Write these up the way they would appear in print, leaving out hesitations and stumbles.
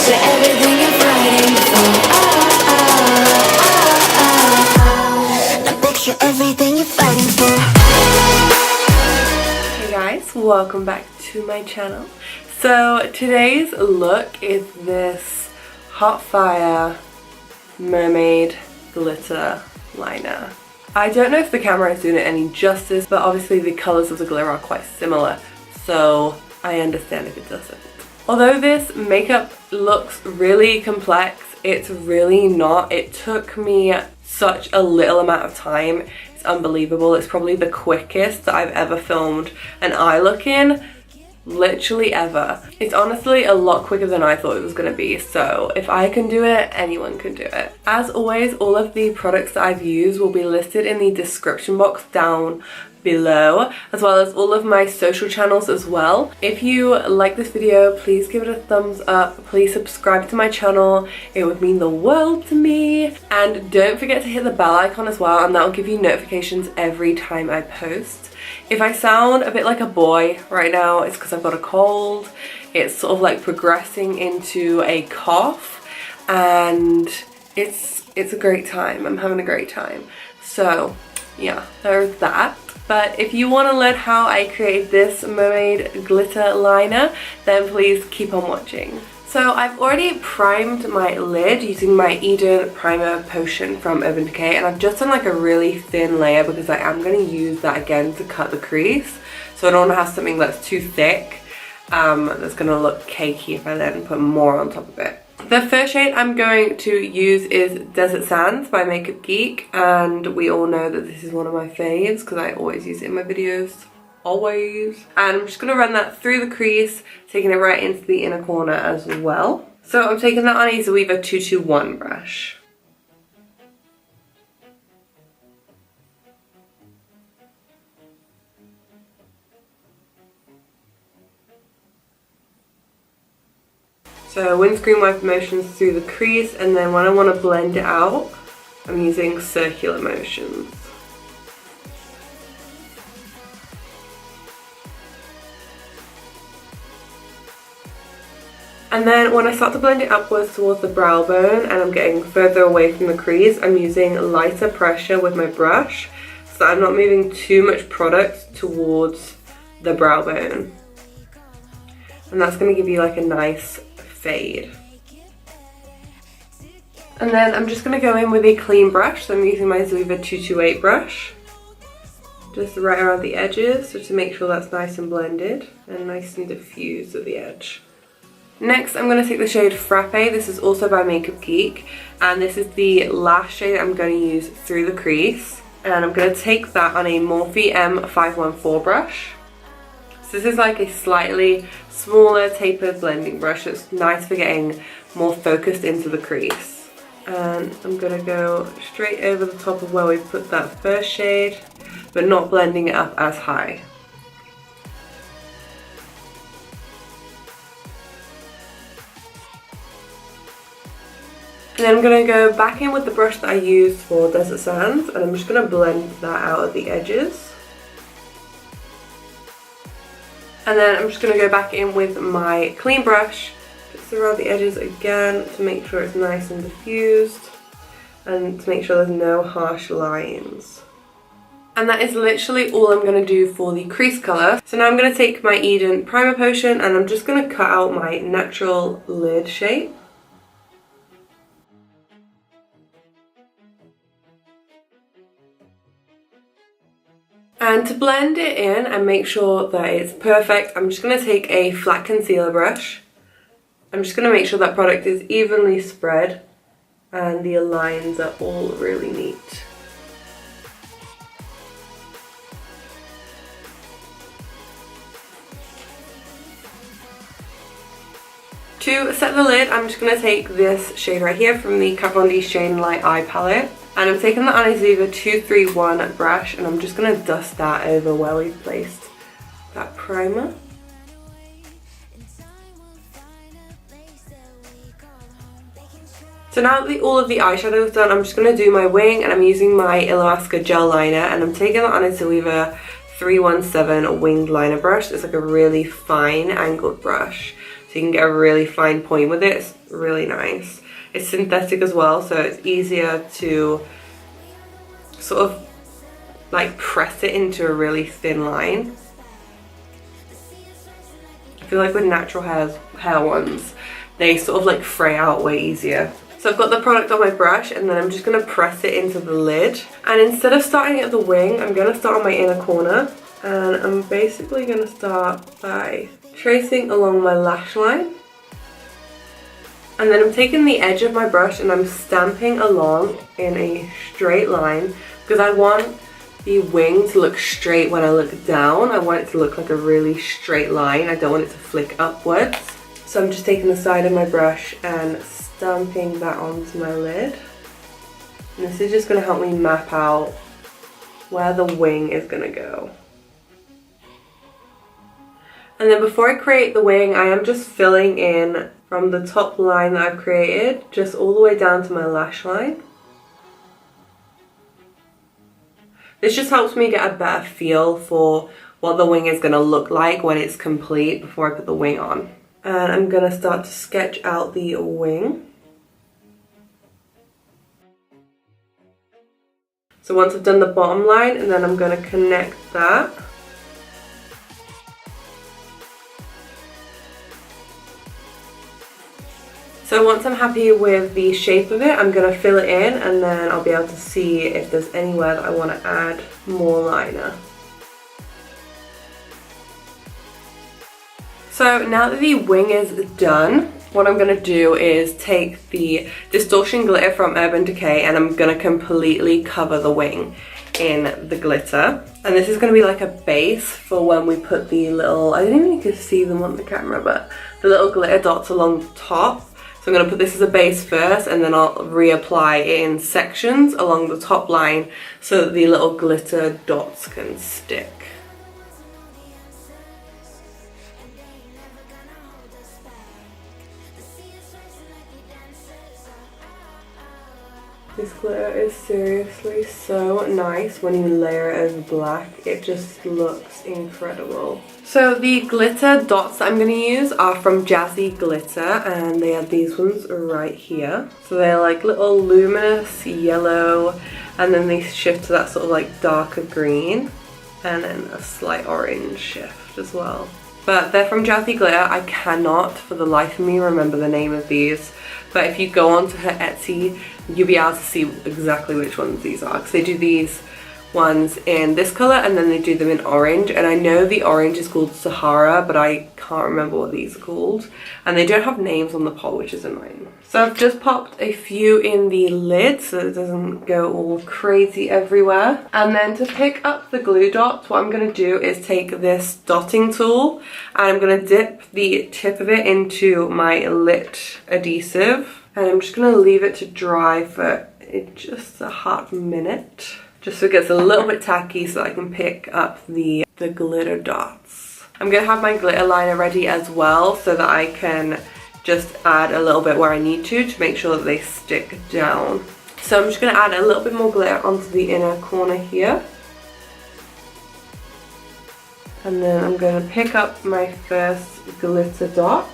you everything you're fighting for. I bet you everything you're fighting for. Hey guys, welcome back to my channel. So today's look is this hot fire mermaid glitter liner. I don't know if the camera is doing it any justice, but obviously the colours of the glitter are quite similar, so I understand if it doesn't. Although this makeup looks really complex, it's really not. It took me such a little amount of time. It's unbelievable. It's probably the quickest that I've ever filmed an eye look in, literally ever. It's honestly a lot quicker than I thought it was going to be, so if I can do it, anyone can do it. As always, all of the products that I've used will be listed in the description box down below, as well as all of my social channels as well. If you like this video, please give it a thumbs up, please subscribe to my channel, it would mean the world to me, and don't forget to hit the bell icon as well, and that will give you notifications every time I post. If I sound a bit like a boy right now, it's because I've got a cold. It's sort of like progressing into a cough, and it's a great time. I'm having a great time. So yeah, there's that. But if you want to learn how I create this mermaid glitter liner, then please keep on watching. So I've already primed my lid using my Eden Primer Potion from Urban Decay, and I've just done like a really thin layer because I am going to use that again to cut the crease. So I don't want to have something that's too thick, that's going to look cakey if I then put more on top of it. The first shade I'm going to use is Desert Sands by Makeup Geek, and we all know that this is one of my faves because I always use it in my videos, always. And I'm just going to run that through the crease, taking it right into the inner corner as well. So I'm taking that on a Zoeva 221 brush. So windscreen wipe motions through the crease, and then when I want to blend it out, I'm using circular motions. And then when I start to blend it upwards towards the brow bone and I'm getting further away from the crease, I'm using lighter pressure with my brush so that I'm not moving too much product towards the brow bone. And that's going to give you like a nice fade. And then I'm just going to go in with a clean brush, so I'm using my Zoeva 228 brush, just right around the edges, just to make sure that's nice and blended and nice and diffused at the edge. Next I'm going to take the shade Frappe. This is also by Makeup Geek, and this is the last shade I'm going to use through the crease, and I'm going to take that on a Morphe M514 brush. So this is like a slightly smaller tapered blending brush. It's nice for getting more focused into the crease. And I'm going to go straight over the top of where we put that first shade, but not blending it up as high. And then I'm going to go back in with the brush that I used for Desert Sands, and I'm just going to blend that out at the edges. And then I'm just going to go back in with my clean brush, just around the edges again to make sure it's nice and diffused and to make sure there's no harsh lines. And that is literally all I'm going to do for the crease colour. So now I'm going to take my Eden Primer Potion and I'm just going to cut out my natural lid shape. And to blend it in and make sure that it's perfect, I'm just going to take a flat concealer brush. I'm just going to make sure that product is evenly spread and the lines are all really neat. To set the lid, I'm just going to take this shade right here from the Kat Von D Shade and Light Eye Palette. And I'm taking that on a Zoeva 231 brush, and I'm just going to dust that over where we've placed that primer. So now that all of the eyeshadow is done, I'm just going to do my wing, and I'm using my Illamasqua gel liner, and I'm taking that on a Zoeva 317 winged liner brush. It's like a really fine angled brush, so so you can get a really fine point with it. It's really nice. It's synthetic as well, so it's easier to sort of like press it into a really thin line. I feel like with natural hair ones, they sort of like fray out way easier. So I've got the product on my brush, and then I'm just going to press it into the lid. And instead of starting at the wing, I'm going to start on my inner corner. And I'm basically going to start by tracing along my lash line. And then I'm taking the edge of my brush and I'm stamping along in a straight line, because I want the wing to look straight when I look down. I want it to look like a really straight line. I don't want it to flick upwards. So I'm just taking the side of my brush and stamping that onto my lid. And this is just going to help me map out where the wing is going to go. And then before I create the wing, I am just filling in from the top line that I've created, just all the way down to my lash line. This just helps me get a better feel for what the wing is going to look like when it's complete before I put the wing on. And I'm going to start to sketch out the wing. So once I've done the bottom line, and then I'm going to connect that. So once I'm happy with the shape of it, I'm going to fill it in, and then I'll be able to see if there's anywhere that I want to add more liner. So now that the wing is done, what I'm going to do is take the distortion glitter from Urban Decay, and I'm going to completely cover the wing in the glitter. And this is going to be like a base for when we put the little, I didn't even get to see them on the camera, but the little glitter dots along the top. So I'm going to put this as a base first, and then I'll reapply it in sections along the top line so that the little glitter dots can stick. This glitter is seriously so nice when you layer it over black. It just looks incredible. So the glitter dots that I'm going to use are from Jazzy Glitter, and they have these ones right here. So they're like little luminous yellow, and then they shift to that sort of like darker green, and then a slight orange shift as well. But they're from Jazzy Glitter. I cannot for the life of me remember the name of these. But if you go onto her Etsy, you'll be able to see exactly which ones these are. Because they do these ones in this colour, and then they do them in orange. And I know the orange is called Sahara, but I can't remember what these are called. And they don't have names on the pot, which is annoying. So I've just popped a few in the lid so it doesn't go all crazy everywhere. And then to pick up the glue dots, what I'm going to do is take this dotting tool, and I'm going to dip the tip of it into my lit adhesive. And I'm just going to leave it to dry for just a hot minute, just so it gets a little bit tacky so I can pick up the glitter dots. I'm going to have my glitter liner ready as well so that I can just add a little bit where I need to make sure that they stick down. So I'm just going to add a little bit more glitter onto the inner corner here. And then I'm going to pick up my first glitter dot,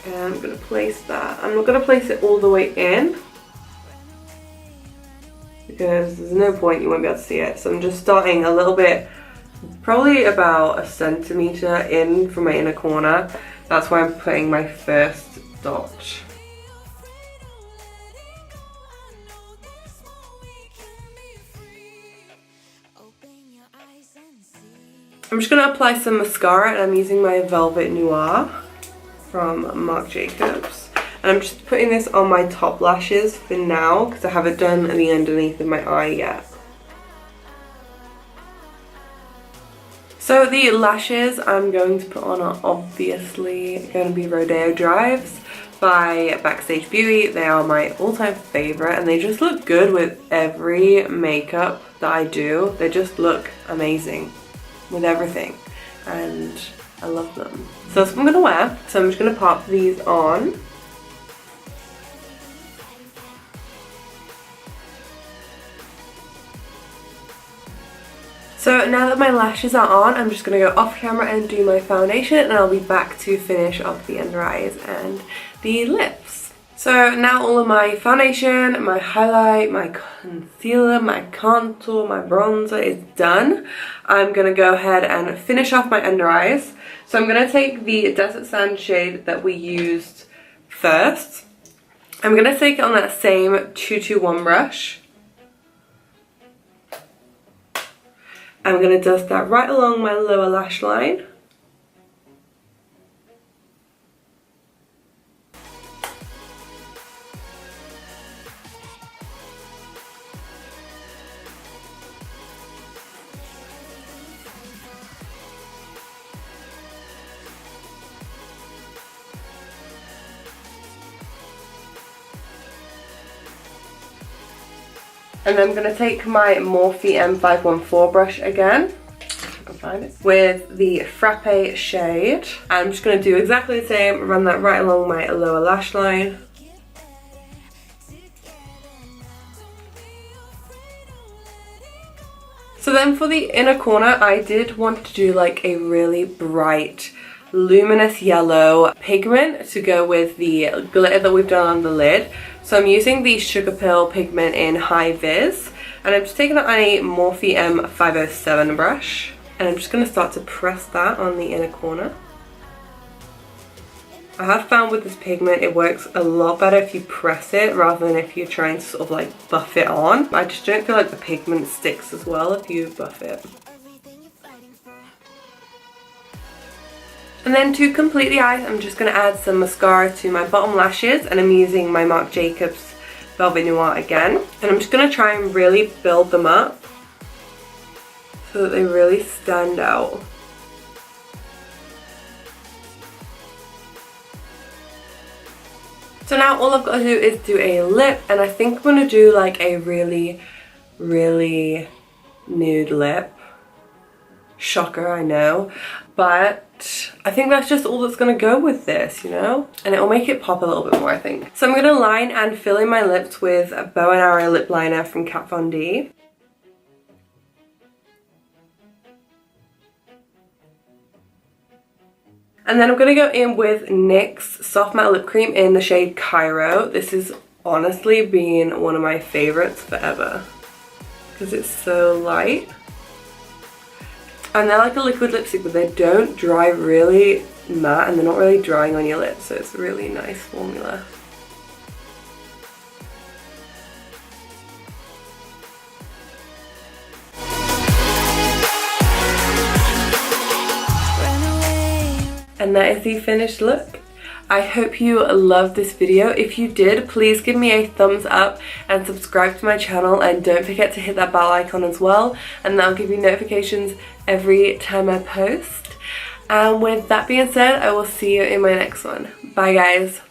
and I'm going to place that. I'm not going to place it all the way in, because there's no point, you won't be able to see it. So I'm just starting a little bit, probably about a centimetre in from my inner corner. That's where I'm putting my first dot. I'm just going to apply some mascara, and I'm using my Velvet Noir from Marc Jacobs. And I'm just putting this on my top lashes for now, because I haven't done the underneath of my eye yet. So the lashes I'm going to put on are obviously going to be Rodeo Drives by Backstage Beauty. They are my all-time favourite, and they just look good with every makeup that I do. They just look amazing with everything, and I love them. So that's what I'm going to wear. So I'm just going to pop these on. So now that my lashes are on, I'm just going to go off camera and do my foundation, and I'll be back to finish off the under eyes and the lips. So now all of my foundation, my highlight, my concealer, my contour, my bronzer is done. I'm going to go ahead and finish off my under eyes. So I'm going to take the Desert Sand shade that we used first. I'm going to take it on that same 221 brush. I'm going to dust that right along my lower lash line. And then I'm going to take my Morphe M514 brush again. Find it, with the Frappe shade. I'm just going to do exactly the same, run that right along my lower lash line. So then for the inner corner, I did want to do like a really bright luminous yellow pigment to go with the glitter that we've done on the lid. So I'm using the Sugar Pill pigment in High Vis, and I'm just taking it on a Morphe M507 brush. And I'm just going to start to press that on the inner corner. I have found with this pigment it works a lot better if you press it rather than if you're trying to sort of like buff it on. I just don't feel like the pigment sticks as well if you buff it. And then to complete the eyes, I'm just going to add some mascara to my bottom lashes, and I'm using my Marc Jacobs Velvet Noir again. And I'm just going to try and really build them up so that they really stand out. So now all I've got to do is do a lip, and I think I'm going to do like a really, really nude lip. Shocker, I know. But I think that's just all that's going to go with this, you know? And it will make it pop a little bit more, I think. So I'm going to line and fill in my lips with a Bow and Arrow lip liner from Kat Von D. And then I'm going to go in with NYX Soft Matte Lip Cream in the shade Cairo. This has honestly been one of my favorites forever because it's so light. And they're like a liquid lipstick, but they don't dry really matte, and they're not really drying on your lips, so it's a really nice formula. And that is the finished look. I hope you loved this video. If you did, please give me a thumbs up and subscribe to my channel, and don't forget to hit that bell icon as well, and that'll give you notifications every time I post. And with that being said, I will see you in my next one. Bye guys.